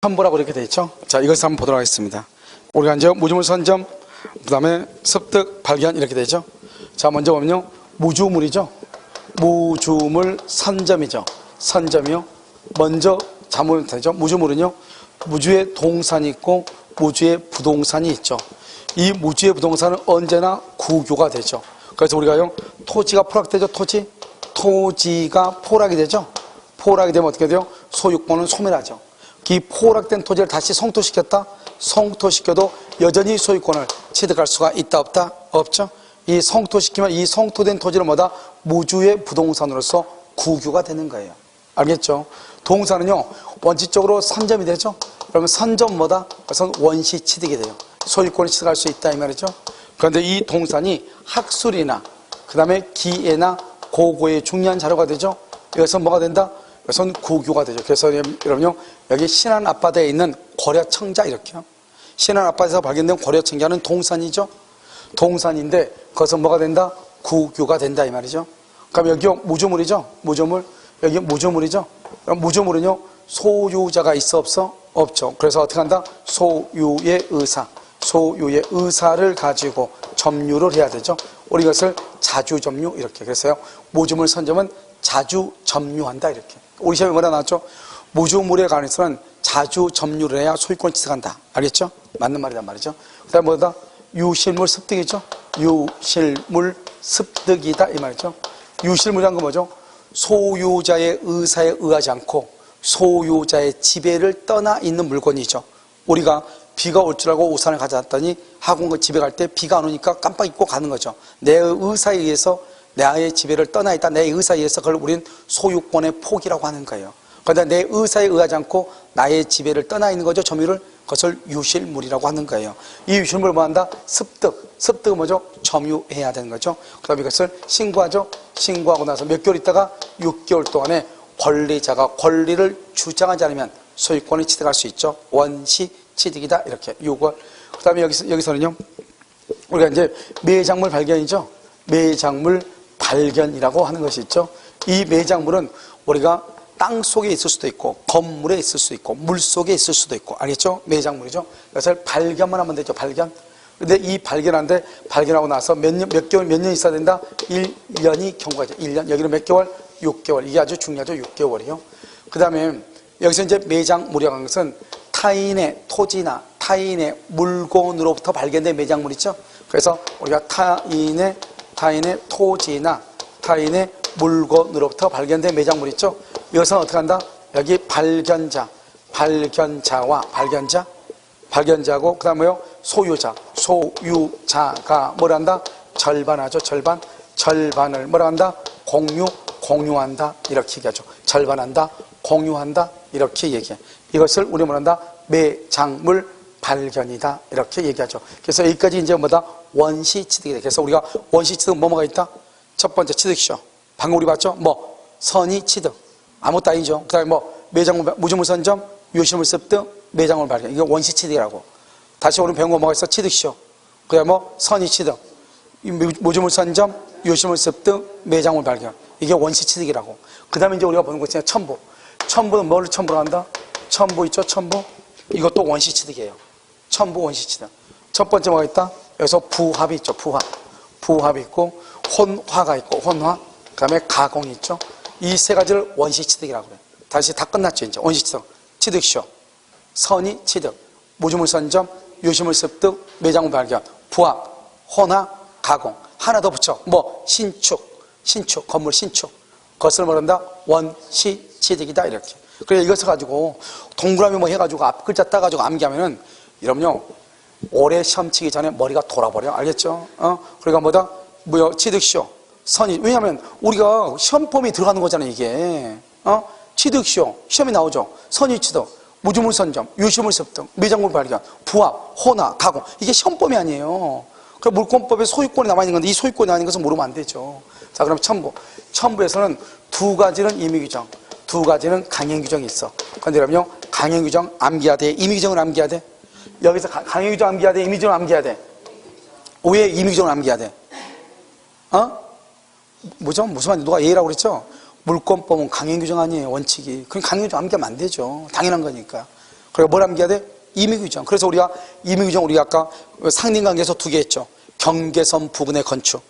선보라고 이렇게 돼 있죠. 자, 이것을 한번 보도록 하겠습니다. 우리가 이제 무주물 선점, 그 다음에 습득 발견 이렇게 되죠. 자, 먼저 보면요, 무주물이죠. 무주물 선점이죠. 선점이요. 먼저 잡으면 되죠. 무주물은요, 무주의 동산이 있고 무주의 부동산이 있죠. 이 무주의 부동산은 언제나 구교가 되죠. 그래서 우리가요, 토지가 포락되죠. 토지가 포락이 되죠. 포락이 되면 어떻게 돼요? 소유권은 소멸하죠. 이 포락된 토지를 다시 성토시켰다? 성토시켜도 여전히 소유권을 취득할 수가 있다 없다? 없죠. 이 성토시키면 이 성토된 토지를 뭐다? 무주의 부동산으로서 구교가 되는 거예요. 알겠죠? 동산은요, 원칙적으로 선점이 되죠. 그러면 선점 뭐다? 그것은 원시 취득이 돼요. 소유권을 취득할 수 있다 이 말이죠. 그런데 이 동산이 학술이나 그 다음에 기예나 고고의 중요한 자료가 되죠. 이것은 뭐가 된다? 이것은 구교가 되죠. 그래서 여러분요, 여기 신안 앞바다에 있는 고려청자 이렇게요. 신안 앞바다에서 발견된 고려청자는 동산이죠. 동산인데 그것은 뭐가 된다? 구교가 된다 이 말이죠. 그럼 여기요, 무주물이죠. 무주물. 여기 무주물이죠. 그럼 무주물은요, 소유자가 있어 없어? 없죠. 그래서 어떻게 한다? 소유의 의사. 소유의 의사를 가지고 점유를 해야 되죠. 우리 이것을 자주점유 이렇게. 그래서요, 무주물 선점은 자주점유한다 이렇게. 우리 시험에 뭐라 나왔죠? 무주물에 관해서는 자주점유를 해야 소유권 취득한다. 알겠죠? 맞는 말이란 말이죠. 그 다음에 뭐다? 유실물 습득이죠. 유실물 습득이다 이 말이죠. 유실물이란 건 뭐죠? 소유자의 의사에 의하지 않고 소유자의 지배를 떠나 있는 물건이죠. 우리가 비가 올 줄 알고 우산을 가져왔더니 학원 집에 갈 때 비가 안 오니까 깜빡 잊고 가는 거죠. 내 의사에 의해서 나의 지배를 떠나 있다. 내 의사에 의해서 그걸 우리는 소유권의 포기라고 하는 거예요. 그런데 내 의사에 의하지 않고 나의 지배를 떠나 있는 거죠. 점유를. 그것을 유실물이라고 하는 거예요. 이 유실물을 뭐 한다? 습득. 습득은 뭐죠? 점유해야 되는 거죠. 그 다음에 이것을 신고하죠. 신고하고 나서 몇 개월 있다가 6개월 동안에 권리자가 권리를 주장하지 않으면 소유권을 취득할 수 있죠. 원시 취득이다. 이렇게 6월. 그 다음에 여기서는요, 우리가 이제 매장물 발견이죠. 매장물 발견이라고 하는 것이 있죠. 이 매장물은 우리가 땅 속에 있을 수도 있고 건물에 있을 수도 있고 물 속에 있을 수도 있고, 알겠죠? 매장물이죠. 그래서 발견만 하면 되죠. 발견. 근데 이 발견하고 나서 몇 개월, 몇 년 있어야 된다? 1년이 경과죠. 1년. 여기는 몇 개월? 6개월. 이게 아주 중요하죠. 6개월이요. 그 다음에 여기서 이제 매장물이라는 것은 타인의 토지나 타인의 물건으로부터 발견된 매장물 있죠. 그래서 우리가 타인의 토지나 타인의 물건으로부터 발견된 매장물 있죠. 이것은 어떻게 한다? 여기 발견자와 발견자고, 그 다음에요, 소유자가 뭐라 한다? 절반하죠. 절반을 뭐라 한다? 공유한다. 이렇게 얘기하죠. 절반한다, 공유한다. 이렇게 얘기해. 이것을 우리 뭐라 한다? 매장물 발견이다. 이렇게 얘기하죠. 그래서 여기까지 이제 뭐다? 원시 취득이다. 그래서 우리가 원시 취득은 뭐가 있다? 첫 번째 취득시효. 방금 우리 봤죠? 뭐, 선의 취득. 아무것도 아니죠. 그 다음에 뭐, 매장물, 무주물 선점, 유실물 습득, 매장물 발견. 이게 원시 취득이라고. 다시 오늘 배운 거 뭐가 있어? 취득시효. 그 다음에 뭐, 선의 취득. 무주물 선점, 유실물 습득, 매장물 발견. 이게 원시 취득이라고. 그 다음에 이제 우리가 보는 거 있잖아요. 첨부. 첨부는 뭐를 첨부로 한다? 첨부 있죠? 첨부. 이것도 원시 취득이에요. 첨부 원시 취득. 첫 번째 뭐가 있다? 여기서 부합이 있죠. 부합이 있고, 혼화가 있고, 혼화. 그 다음에 가공이 있죠. 이 세 가지를 원시 취득이라고 그래요. 다시 다 끝났죠. 이제 원시 취득. 취득시효. 선의 취득. 무주물 선점, 유실물 습득, 매장물 발견. 부합, 혼화, 가공. 하나 더 붙여. 뭐, 신축, 건물 신축. 그것을 뭐란다? 원시 취득이다. 이렇게. 그래, 이것을 가지고 동그라미 뭐 해가지고 앞 글자 따가지고 암기하면은, 여러분요, 올해 시험 치기 전에 머리가 돌아버려. 알겠죠? 그러니까 뭐다? 뭐요? 취득시효. 선의. 왜냐하면 우리가 시험범위 들어가는 거잖아요, 이게. 취득시효. 시험이 나오죠. 선의 취득, 무주물 선점, 유실물 습득, 매장물 발견, 부합, 혼화, 가공. 이게 시험범위 아니에요. 그 물권법에 소유권이 남아있는 건데 이 소유권이 아닌 것은 모르면 안 되죠. 자, 그럼 첨부. 첨부에서는 두 가지는 임의규정, 두 가지는 강행규정이 있어. 그런데 여러분요, 강행규정 암기해야 돼? 임의규정을 암기해야 돼? 여기서 강행규정 암기해야 돼? 임의규정을 암기해야 돼? 왜 임의규정을 암기해야 돼? 뭐죠? 무슨 말인지 누가 A라고 그랬죠? 물권법은 강행규정 아니에요, 원칙이. 그럼 강행규정 암기하면 안 되죠. 당연한 거니까. 그리고 뭘 암기해야 돼? 임의규정. 그래서 우리가 임의규정 우리가 아까 상린관계에서 두 개 했죠. 경계선 부근의 건축.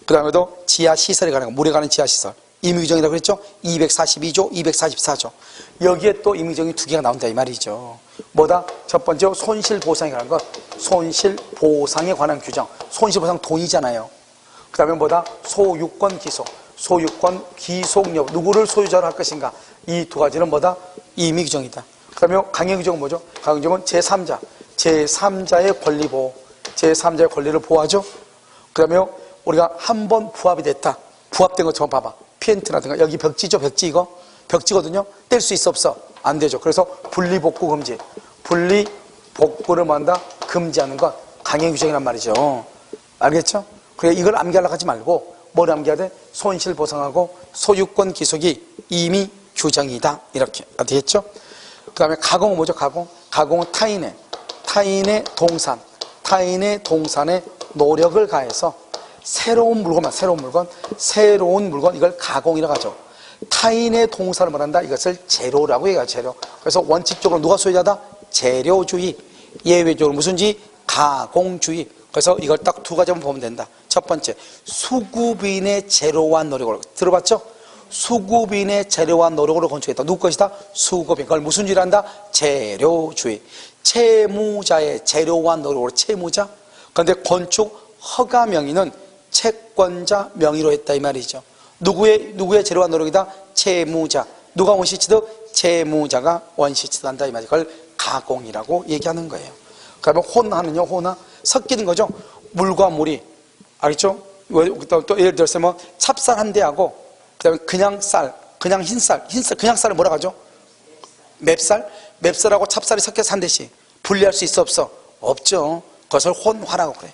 그 다음에도 지하시설에 관한 거, 물에 관한 지하시설. 임의규정이라고 그랬죠? 242조, 244조. 여기에 또 임의규정이 두 개가 나온다 이 말이죠. 뭐다? 첫 번째 손실보상에 관한 것. 손실보상에 관한 규정. 손실보상 돈이잖아요. 그 다음에 뭐다? 소유권 기속. 소유권 기속 여부. 누구를 소유자로 할 것인가. 이 두 가지는 뭐다? 임의규정이다. 그 다음에 강행규정은 뭐죠? 강행규정은 제3자. 제3자의 권리 보호. 제3자의 권리를 보호하죠. 그 다음에 우리가 한 번 부합이 됐다. 부합된 것처럼 봐봐. 피엔트라든가 여기 벽지죠. 벽지 이거. 벽지거든요. 뗄 수 있어 없어? 안 되죠. 그래서 분리복구 금지. 분리복구를 뭐한다? 금지하는 것. 강행규정이란 말이죠. 알겠죠? 그래 이걸 암기하려고 하지 말고 뭘 암기해야 돼? 손실보상하고 소유권 기속이 이미 규정이다. 이렇게 되겠죠? 그 다음에 가공은 뭐죠? 가공은 타인의 동산에 노력을 가해서 새로운 물건 이걸 가공이라고 하죠. 타인의 동산을 말한다. 이것을 재료라고 얘기하죠. 재료. 그래서 원칙적으로 누가 소유자다? 재료주의. 예외적으로 무슨지? 가공주의. 그래서 이걸 딱 두 가지만 보면 된다. 첫 번째, 수급인의 재료와 노력으로. 들어봤죠? 수급인의 재료와 노력으로 건축했다. 누구 것이다? 수급인. 그걸 무슨 주의를 한다? 재료주의. 채무자의 재료와 노력으로 채무자. 그런데 건축 허가 명의는 채권자 명의로 했다 이 말이죠. 누구의 재료와 노력이다? 채무자. 누가 원시치득? 채무자가 원시치득 한다 이 말이죠. 그걸 가공이라고 얘기하는 거예요. 그러면 혼화는요, 혼화 섞이는 거죠. 물과 물이. 알겠죠? 또 예를 들어서 뭐 찹쌀 한 대하고 그다음에 그냥 흰쌀 그냥 쌀을 뭐라 하죠? 맵쌀하고 찹쌀이 섞여서 한 대씩 분리할 수 있어 없어? 없죠. 그것을 혼화라고 그래.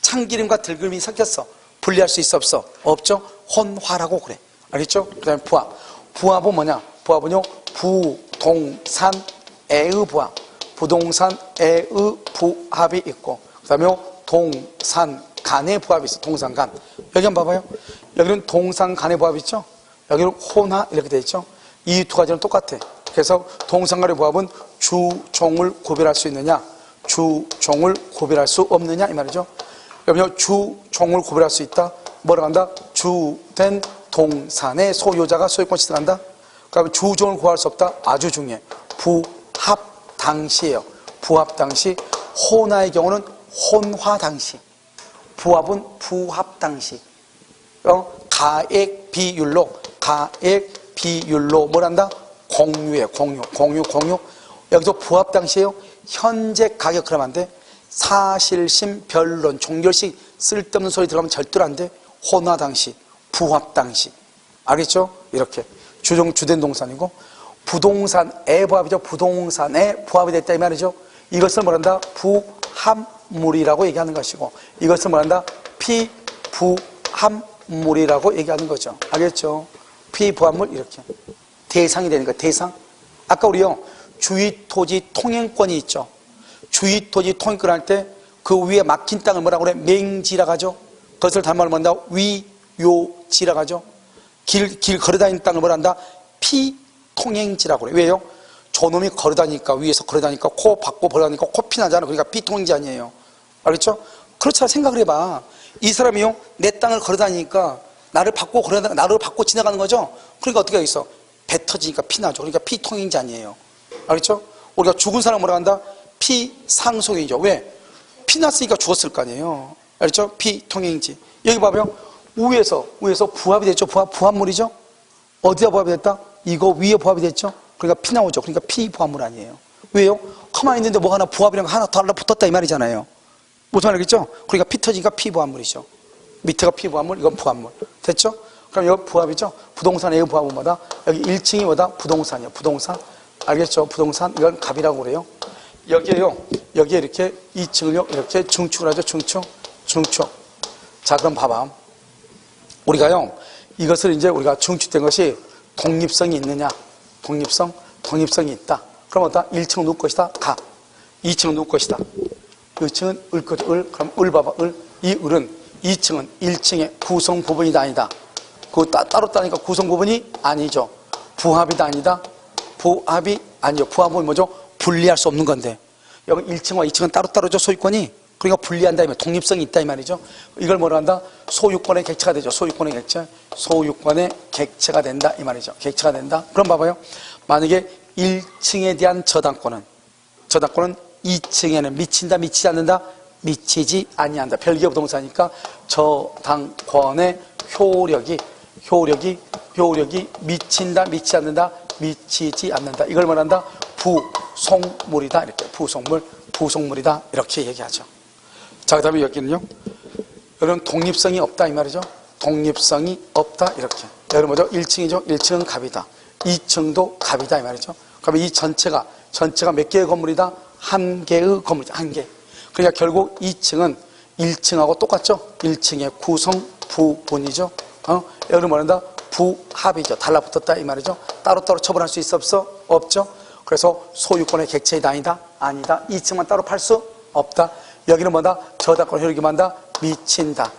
참기름과 들기름이 섞였어. 분리할 수 있어 없어? 없죠. 혼화라고 그래. 알겠죠? 그다음에 부합은 뭐냐? 부합은요 부동산애의 부합. 부동산애의 부합이 있고 그다음에 동산 간의 부합이 있어. 동산간. 여기 한번 봐봐요. 여기는 동산간의 부합이 있죠. 여기는 혼화 이렇게 돼 있죠. 이 두 가지는 똑같아. 그래서 동산간의 부합은 주종을 구별할 수 있느냐, 주종을 구별할 수 없느냐 이 말이죠. 여러분 주종을 구별할 수 있다. 뭐라고 한다? 주된 동산의 소유자가 소유권 취득한다. 그러면 주종을 구할 수 없다. 아주 중요해. 부합 당시예요. 부합 당시. 혼화의 경우는 혼화 당시. 부합은 부합 당시. 가액 비율로 뭘 한다? 공유해. 공유. 여기서 부합 당시에요. 현재 가격 그러면 안 돼. 사실심 변론 종결식 쓸데없는 소리 들어가면 절대로 안 돼. 혼화 당시, 부합 당시. 알겠죠? 이렇게 주된 동산이고 부동산의 부합이죠. 부동산의 부합이 됐다 이 말이죠. 이것을 뭐란다? 부합물이라고 얘기하는 것이고 이것을 뭐란다? 피부합물이라고 얘기하는 거죠. 알겠죠? 피부합물 이렇게 대상이 되는 거예요. 대상. 아까 우리요 주위토지 통행권이 있죠. 주위토지 통행권 할 때 그 위에 막힌 땅을 뭐라고 그래? 맹지라고 하죠. 그것을 단말로 뭐란다? 위요지라고 하죠. 길 걸어다니는 땅을 뭐란다? 피통행지라고 그래. 왜요? 저놈이 걸어다니까 위에서 걸어다니까 코 받고 걸어다니까 코 피나잖아. 그러니까 피통행지 아니에요. 알겠죠? 그렇잖아. 생각을 해봐. 이 사람이요 내 땅을 걸어다니니까 나를 받고 지나가는 거죠. 그러니까 어떻게 하겠어? 배 터지니까 피나죠. 그러니까 피통행지 아니에요. 알겠죠? 우리가 죽은 사람 뭐라 한다? 피상속이죠. 왜? 피났으니까 죽었을 거 아니에요. 알겠죠? 피통행지. 여기 봐봐요. 위에서 부합이 됐죠. 부합물이죠. 어디다 부합이 됐다? 이거 위에 부합이 됐죠. 그러니까 피 나오죠. 그러니까 피부합물 아니에요. 왜요? 가만히 있는데 뭐 하나 부합이랑 하나 더 붙었다 이 말이잖아요. 무슨 말이겠죠? 그러니까 피 터지니까 피부합물이죠. 밑에가 피부합물, 이건 부합물. 됐죠? 그럼 여기 부합이죠. 부동산의 부합은 뭐다? 여기 1층이 뭐다? 부동산이요. 부동산. 알겠죠? 부동산. 이건 갑이라고 그래요. 여기에 이렇게 2층을요. 이렇게 중축을 하죠. 중축. 자, 그럼 봐봐. 우리가요. 이것을 이제 우리가 중축된 것이 독립성이 있느냐? 독립성이 있다. 그럼 어떠? 1층은 누구 것이다? 갑. 2층은 누구 것이다? 2층은 을 거죠. 그럼 을 봐봐. 이 을은 2층은 1층의 구성 부분이다 아니다. 그거 따로 따니까 구성 부분이 아니죠. 부합이다 아니다. 부합이 아니죠. 부합은 뭐죠? 분리할 수 없는 건데, 여기 1층과 2층은 따로따로죠, 소유권이. 그러니까 분리한다, 독립성이 있다 이 말이죠. 이걸 뭐라 한다? 소유권의 객체가 되죠. 소유권의 객체. 소유권의 객체가 된다 이 말이죠. 객체가 된다. 그럼 봐봐요. 만약에 1층에 대한 저당권은 2층에는 미친다, 미치지 않는다? 미치지 아니한다. 별개 부동산이니까 저당권의 효력이 미친다, 미치지 않는다? 미치지 않는다. 이걸 말한다? 부속물이다. 이렇게 부속물이다. 이렇게 얘기하죠. 자, 그 다음에 여기는요. 여러분, 독립성이 없다 이 말이죠. 독립성이 없다 이렇게. 여러분 뭐죠? 1층이죠. 1층은 갑이다. 2층도 갑이다 이 말이죠. 그러면 이 전체가 몇 개의 건물이다? 한 개의 건물이다. 한 개. 그러니까 결국 2층은 1층하고 똑같죠. 1층의 구성 부분이죠. 여러분 뭐란다? 부합이죠. 달라붙었다 이 말이죠. 따로따로 처분할 수 있어 없어? 없죠. 그래서 소유권의 객체이다 아니다? 아니다. 2층만 따로 팔 수 없다. 여기는 뭐다? 저당권 효력이 뭐다? 미친다.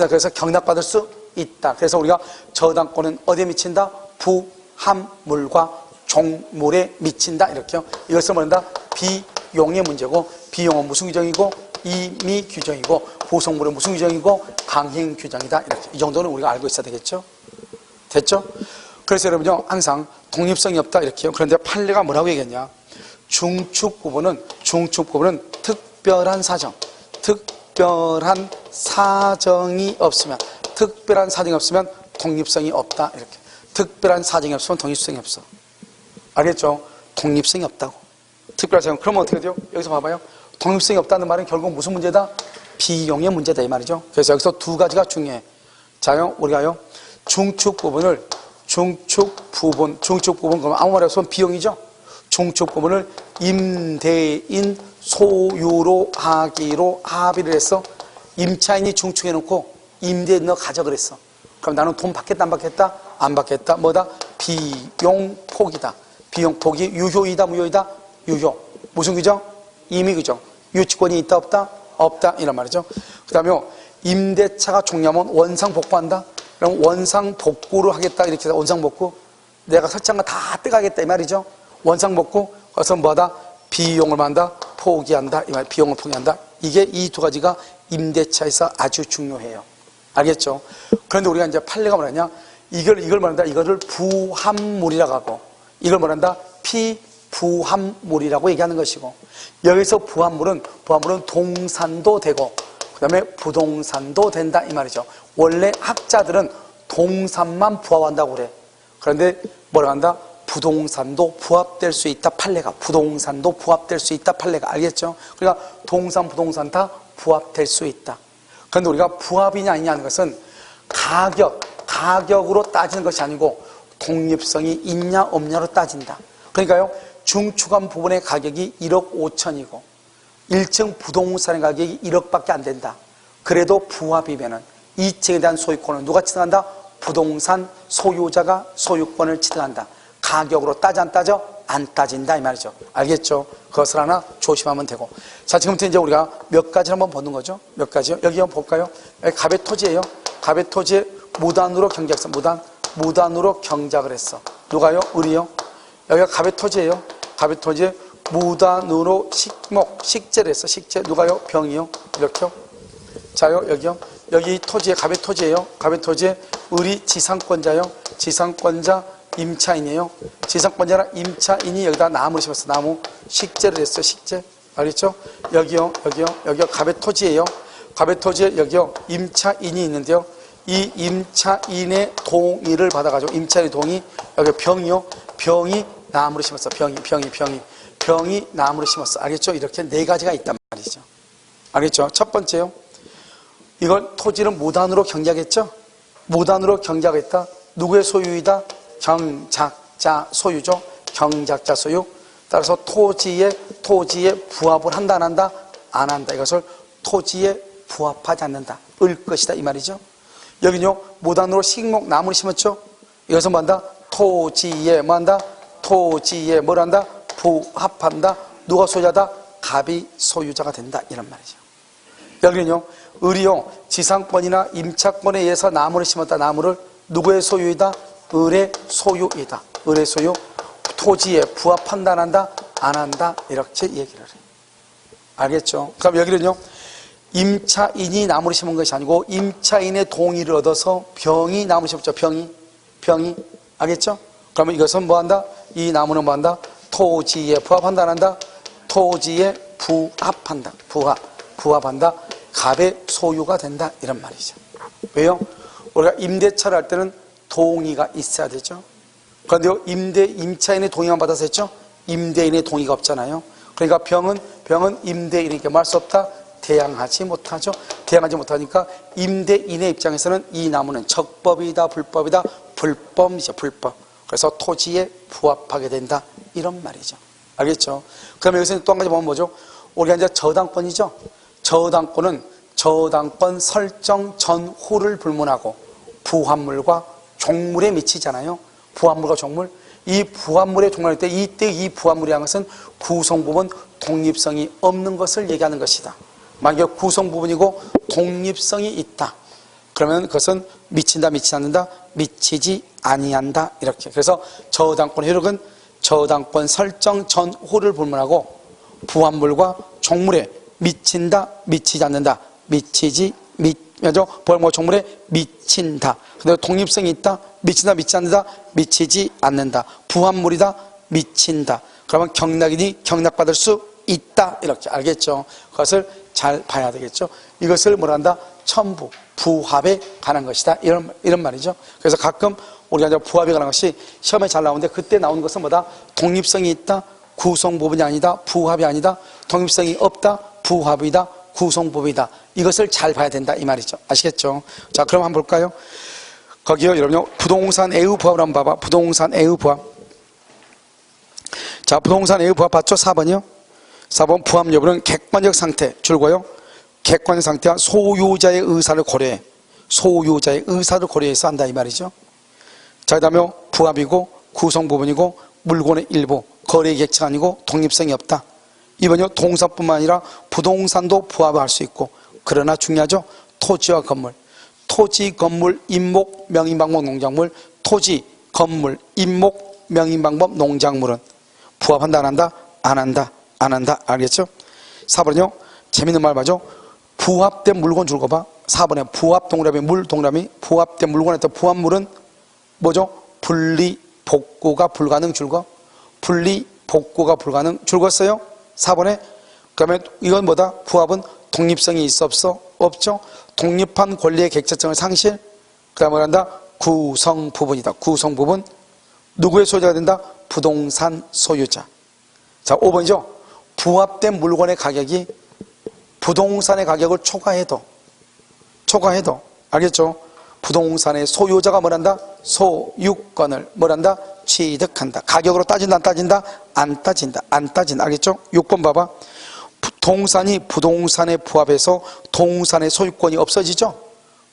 그래서 경락받을 수 있다. 그래서 우리가 저당권은 어디에 미친다? 부합물과 종물에 미친다. 이렇게요. 이것을 뭐란다? 비용의 문제고, 비용은 무슨 규정이고, 임의 규정이고, 보석물은 무슨 규정이고, 강행 규정이다. 이렇게. 이 정도는 우리가 알고 있어야 되겠죠? 됐죠? 그래서 여러분요, 항상 독립성이 없다. 이렇게요. 그런데 판례가 뭐라고 얘기했냐? 중축 부분은 특별한 사정이 없으면 독립성이 없다. 이렇게. 특별한 사정이 없으면 독립성이 없어. 알겠죠? 독립성이 없다고. 특별한 사정. 그러면 어떻게 돼요? 여기서 봐봐요. 독립성이 없다는 말은 결국 무슨 문제다? 비용의 문제다 이 말이죠. 그래서 여기서 두 가지가 중요해. 자요, 우리가요, 중축 부분 그러면 아무 말이 없으면 비용이죠. 중축 부분을 임대인 소유로 하기로 합의를 했어. 임차인이 중축해놓고 임대인 너 가져 그랬어. 그럼 나는 돈 받겠다 안 받겠다? 안 받겠다. 뭐다? 비용폭이다. 비용폭이 유효이다 무효이다? 유효. 무슨 규정? 임의 규정. 유치권이 있다 없다? 없다 이란 말이죠. 그 다음에 임대차가 종료하면 원상복구한다. 그럼 원상복구를 하겠다 이렇게 해서 원상복구. 내가 설치한 거 다 떼가겠다 이 말이죠. 원상복구. 그래서 뭐다? 비용을 만다 포기한다 이 말. 비용을 포기한다. 이게 이 두 가지가 임대차에서 아주 중요해요. 알겠죠? 그런데 우리가 이제 판례가 뭐냐냐? 이걸 말한다. 이거를 부합물이라고 하고, 이걸 말한다. 피부합물이라고 얘기하는 것이고, 여기서 부합물은 동산도 되고, 그 다음에 부동산도 된다 이 말이죠. 원래 학자들은 동산만 부합한다고 그래. 그런데 뭐라고 한다? 부동산도 부합될 수 있다 판례가. 부동산도 부합될 수 있다 판례가. 알겠죠? 그러니까 동산, 부동산 다 부합될 수 있다. 그런데 우리가 부합이냐 아니냐 하는 것은 가격으로 따지는 것이 아니고 독립성이 있냐 없냐로 따진다. 그러니까요, 중축한 부분의 가격이 1억 5천이고 1층 부동산의 가격이 1억밖에 안 된다. 그래도 부합이면은 2층에 대한 소유권은 누가 취득한다? 부동산 소유자가 소유권을 취득한다. 가격으로 따져 안 따져? 안 따진다 이 말이죠. 알겠죠? 그것을 하나 조심하면 되고. 자, 지금부터 이제 우리가 몇 가지 한번 보는 거죠. 몇 가지요? 여기 한번 볼까요? 여기 갑의 토지예요. 갑의 토지에 무단으로 경작했어. 무단으로 경작을 했어. 누가요? 을이요. 여기가 갑의 토지예요. 갑의 토지에 무단으로 식재를 했어. 식재. 누가요? 병이요. 이렇게요. 자요, 여기요. 여기 토지에 갑의 토지예요. 갑의 토지에 을이 지상권자요. 지상권자 임차인이에요. 지상권자나 임차인이 여기다 나무를 심었어. 나무. 식재를 했어. 식재. 알겠죠? 여기요. 여기가 갑의 토지예요. 갑의 토지에 여기요. 임차인이 있는데요. 이 임차인의 동의를 받아가지고, 임차인의 동의, 여기 병이요. 병이 나무를 심었어. 병이 나무를 심었어. 알겠죠? 이렇게 네 가지가 있단 말이죠. 알겠죠? 첫 번째요. 이걸 토지를 무단으로 경작했죠? 무단으로 경작했다. 누구의 소유이다? 경작자 소유죠. 경작자 소유. 따라서 토지에 부합을 한다 안 한다? 안 한다. 이것을 토지에 부합하지 않는다. 을 것이다 이 말이죠. 여기는요, 무단으로 식목 나무를 심었죠. 이것은 뭐한다? 토지에 뭐한다? 토지에 뭘 한다? 부합한다. 누가 소유자다? 갑이 소유자가 된다 이런 말이죠. 여기는요, 을이요, 지상권이나 임차권에 의해서 나무를 심었다. 나무를 누구의 소유이다? 을의 소유이다. 을의 소유. 토지에 부합한다 안 한다? 안 한다 이렇게 얘기를 해요. 알겠죠? 그럼 여기는요 임차인이 나무를 심은 것이 아니고 임차인의 동의를 얻어서 병이 나무를 심었죠. 병이 알겠죠? 그러면 이것은 뭐한다? 이 나무는 뭐한다? 토지에 부합한다 안 한다? 토지에 부합한다. 부합한다. 갑의 소유가 된다 이런 말이죠. 왜요? 우리가 임대차를 할 때는 동의가 있어야 되죠. 그런데요 임차인의 동의만 받아서 했죠. 임대인의 동의가 없잖아요. 그러니까 병은 임대인에게 말 수 없다. 대항하지 못하죠. 대항하지 못하니까 임대인의 입장에서는 이 나무는 적법이다 불법이다? 불법이죠. 불법. 그래서 토지에 부합하게 된다 이런 말이죠. 알겠죠? 그러면 여기서 또 한 가지 보면 뭐죠? 우리가 이제 저당권이죠. 저당권은 저당권 설정 전후를 불문하고 부합물과 종물에 미치잖아요. 부합물과 종물. 이 부합물에 종물할 때 이때 이 부합물이라는 것은 구성부분 독립성이 없는 것을 얘기하는 것이다. 만약에 구성부분이고 독립성이 있다. 그러면 그것은 미친다 미치지 않는다? 미치지 아니한다 이렇게. 그래서 저당권 효력은 저당권 설정 전후를 불문하고 부합물과 종물에 미친다 미치지 않는다 종물에 미친다. 근데 독립성이 있다 미친다 미치지 않는다 미치지 않는다. 부합물이다 미친다. 그러면 경락이니 경락받을 수 있다 이렇게. 알겠죠? 그것을 잘 봐야 되겠죠. 이것을 뭐란다? 첨부 부합에 관한 것이다 이런 말이죠. 그래서 가끔 우리가 이제 부합에 관한 것이 시험에 잘 나오는데 그때 나오는 것은 뭐다? 독립성이 있다 구성 부분이 아니다 부합이 아니다. 독립성이 없다 부합이다 구성부분이다. 이것을 잘 봐야 된다 이 말이죠. 아시겠죠? 자 그럼 한번 볼까요? 거기요 여러분요 부동산 애의 부합을 한번 봐봐. 부동산 애의 부합. 자 부동산 애의 부합 봤죠? 4번이요. 4번 부합 여부는 객관적 상태 줄고요 객관적 상태와 소유자의 의사를 고려해. 소유자의 의사를 고려해서 한다 이 말이죠. 자 그 다음에 부합이고 구성부분이고 물건의 일부 거래 객체가 아니고 독립성이 없다. 이번요 동사뿐만 아니라 부동산도 부합을 할 수 있고 그러나 중요하죠. 토지와 건물. 토지, 건물, 임목, 명의방법, 농작물. 토지, 건물, 임목, 명의방법, 농작물은 부합한다 안 한다? 안 한다. 안 한다. 알겠죠? 4번은요 재밌는 말 맞죠? 부합된 물건 줄 거 봐. 4번에 부합 동그라미 물 동그라미 부합된 물건에 또 부합물은 뭐죠? 분리 복구가 불가능 줄거. 분리 복구가 불가능 줄거어요 4번에. 그러면 이건 뭐다? 부합은 독립성이 있어 없어? 없죠. 독립한 권리의 객체성을 상실. 그 다음에 뭐란다? 구성 부분이다. 구성 부분. 누구의 소유자가 된다? 부동산 소유자. 자 5번이죠. 부합된 물건의 가격이 부동산의 가격을 초과해도 알겠죠? 부동산의 소유자가 뭐란다? 소유권을 뭐란다? 취득한다. 가격으로 따진다 안 따진다? 안 따진다. 안 따진다. 알겠죠? 6번 봐봐. 동산이 부동산에 부합해서 동산의 소유권이 없어지죠?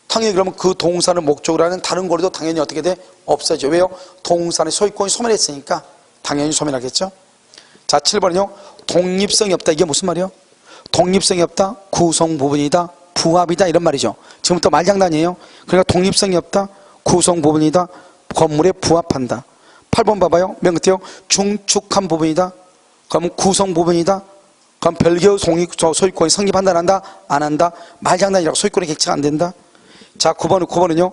당연히 그러면 그 동산을 목적으로 하는 다른 거리도 당연히 어떻게 돼? 없어져. 왜요? 동산의 소유권이 소멸했으니까 당연히 소멸하겠죠? 자 7번은요 독립성이 없다. 이게 무슨 말이에요? 독립성이 없다 구성 부분이다 부합이다 이런 말이죠. 지금부터 말장난이에요. 그러니까 독립성이 없다 구성 부분이다 건물에 부합한다. 8번 봐봐요. 맨 끝에요 중축한 부분이다. 그럼 구성 부분이다. 그럼 별개의 소유권이 성립한다 안 한다? 안 한다. 말장난이라고. 소유권의 객체가 안 된다. 자 9번은요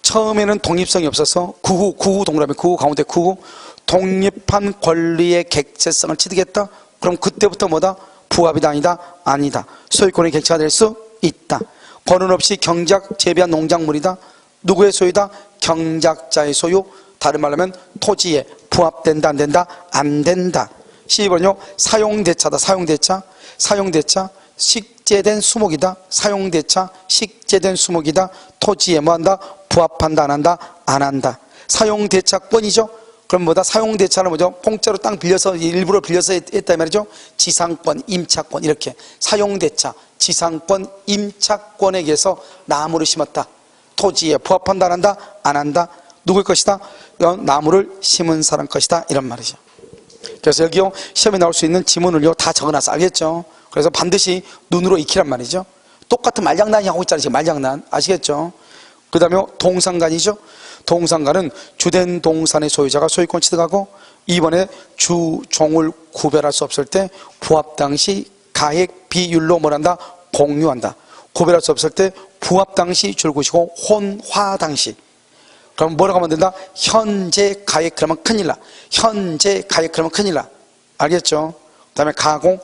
처음에는 독립성이 없어서 구후 동그라미 구후 가운데 구후 독립한 권리의 객체성을 취득했다. 그럼 그때부터 뭐다? 부합이다 아니다? 아니다. 소유권의 객체가 될 수 있다. 권한 없이 경작 재배한 농작물이다. 누구의 소유다? 경작자의 소유. 다른 말로 하면 토지에 부합된다 안 된다? 안 된다. 12번은요 사용대차다. 사용대차 식재된 수목이다. 사용대차 식재된 수목이다. 토지에 뭐한다? 부합한다 안 한다? 안 한다. 사용대차권이죠. 그럼 뭐다? 사용대차는 뭐죠? 공짜로 땅 빌려서 일부러 빌려서 했단 말이죠. 지상권, 임차권 이렇게 사용대차, 지상권, 임차권에게서 나무를 심었다. 토지에 부합한다 안 한다? 안 한다. 누구의 것이다? 나무를 심은 사람 것이다 이런 말이죠. 그래서 여기요 시험에 나올 수 있는 지문을요 다 적어놨어. 알겠죠? 그래서 반드시 눈으로 익히란 말이죠. 똑같은 말장난이 하고 있잖아요. 지금 말장난 아시겠죠? 그 다음에 동산간이죠. 동산간은 주된 동산의 소유자가 소유권 취득하고, 이번에 주종을 구별할 수 없을 때 부합 당시 가액 비율로 뭐란다? 공유한다. 구별할 수 없을 때 부합 당시 줄것이고 혼화 당시. 그럼 뭐라고 하면 된다? 현재 가액 그러면 큰일 나. 현재 가액 그러면 큰일 나. 알겠죠? 그 다음에 가공.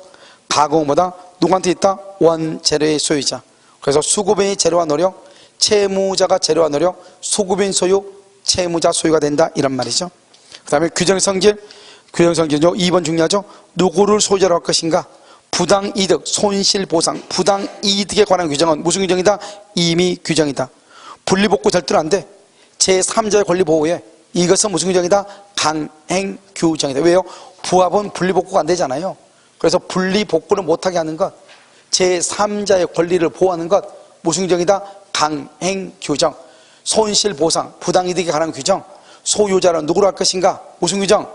가공은 뭐다? 누구한테 있다? 원재료의 소유자. 그래서 수급인의 재료와 노력, 채무자가 재료와 노력, 수급인 소유, 채무자 소유가 된다. 이런 말이죠. 그 다음에 규정성질. 규정성질은요, 2번 중요하죠. 누구를 소유자로 할 것인가? 부당이득, 손실보상, 부당이득에 관한 규정은 무슨 규정이다? 임의 규정이다. 분리복구 절대로 안 돼. 제3자의 권리 보호에 이것은 무슨 규정이다? 강행 규정이다. 왜요? 부합은 분리복구가 안 되잖아요. 그래서 분리복구를 못하게 하는 것, 제3자의 권리를 보호하는 것, 무슨 규정이다? 강행 규정. 손실보상, 부당이득에 관한 규정, 소유자는 누구로 할 것인가? 무슨 규정?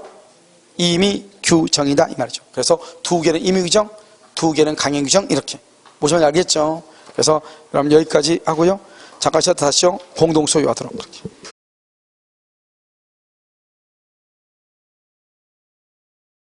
임의 규정이다 이 말이죠. 그래서 두 개는 임의 규정, 두 개는 강행 규정, 이렇게 보시면 알겠죠. 그래서 그럼 여기까지 하고요. 잠깐 쉬었다 다시요. 공동 소유하도록.